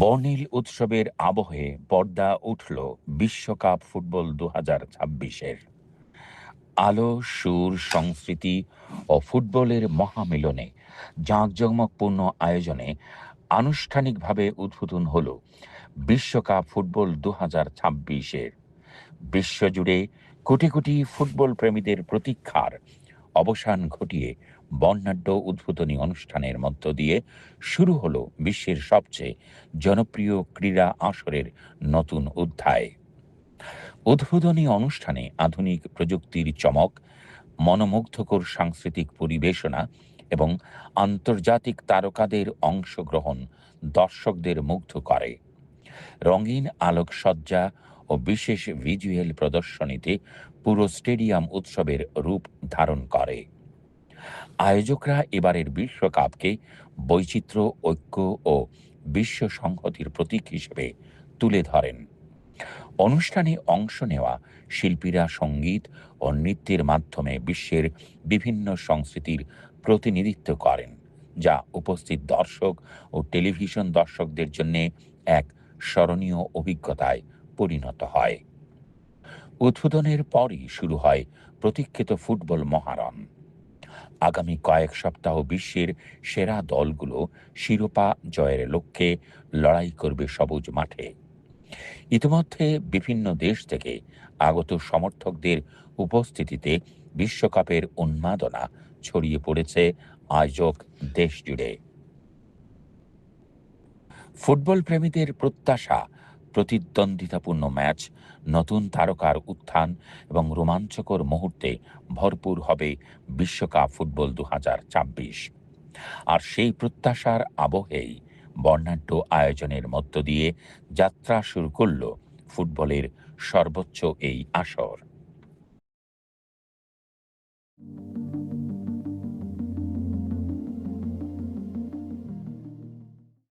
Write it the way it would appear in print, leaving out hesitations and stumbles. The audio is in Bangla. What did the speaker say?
বর্ণিল উৎসবের আবহে পর্দা উঠল বিশ্বকাপ ফুটবল 2026-এর। আলো, সুর, সংস্কৃতি ও ফুটবলের মহামিলনে জাঁকজমকপূর্ণ আয়োজনে আনুষ্ঠানিকভাবে উদ্বোধন হল বিশ্বকাপ ফুটবল 2026-এর। বিশ্বজুড়ে কোটি কোটি ফুটবল প্রেমীদের প্রতীক্ষার অবসান ঘটিয়ে বর্ণাঢ্য উদ্বোধনী অনুষ্ঠানের মধ্য দিয়ে শুরু হলো বিশ্বের সবচেয়ে জনপ্রিয় ক্রীড়া আসরের নতুন অধ্যায়। উদ্বোধনী অনুষ্ঠানে আধুনিক প্রযুক্তির চমক, মনোমুগ্ধকর সাংস্কৃতিক পরিবেশনা এবং আন্তর্জাতিক তারকাদের অংশগ্রহণ দর্শকদের মুগ্ধ করে। রঙিন আলোকসজ্জা ও বিশেষ ভিজুয়াল প্রদর্শনীতে পুরো স্টেডিয়াম উৎসবের রূপ ধারণ করে। আয়োজকরা এবারের বিশ্বকাপকে বৈচিত্র্য, ঐক্য ও বিশ্ব সংহতির প্রতীক হিসেবে তুলে ধরেন। অনুষ্ঠানে অংশ নেওয়া শিল্পীরা সঙ্গীত ও নৃত্যের মাধ্যমে বিশ্বের বিভিন্ন সংস্কৃতির প্রতিনিধিত্ব করেন, যা উপস্থিত দর্শক ও টেলিভিশন দর্শকদের জন্য এক স্মরণীয় অভিজ্ঞতায় পরিণত হয়। উদ্বোধনের পরই শুরু হয় প্রতীক্ষিত ফুটবল মহারণ। আগামী কয়েক সপ্তাহ বিশ্বের সেরা দলগুলো শিরোপা জয়ের লক্ষ্যে লড়াই করবে সবুজ মাঠে। ইতিমধ্যে বিভিন্ন দেশ থেকে আগত সমর্থকদের উপস্থিতিতে বিশ্বকাপের উন্মাদনা ছড়িয়ে পড়েছে আয়োজক দেশ জুড়ে। ফুটবল প্রেমীদের প্রত্যাশা, প্রতিদ্বন্দ্বিতাপূর্ণ ম্যাচ, নতুন তারকার উত্থান এবং রোমাঞ্চকর মুহূর্তে ভরপুর হবে বিশ্বকাপ ফুটবল 2026। আর সেই প্রত্যাশার আবহেই বর্ণাঢ্য আয়োজনের মধ্য দিয়ে যাত্রা শুরু করল ফুটবলের সর্বোচ্চ এই আসর।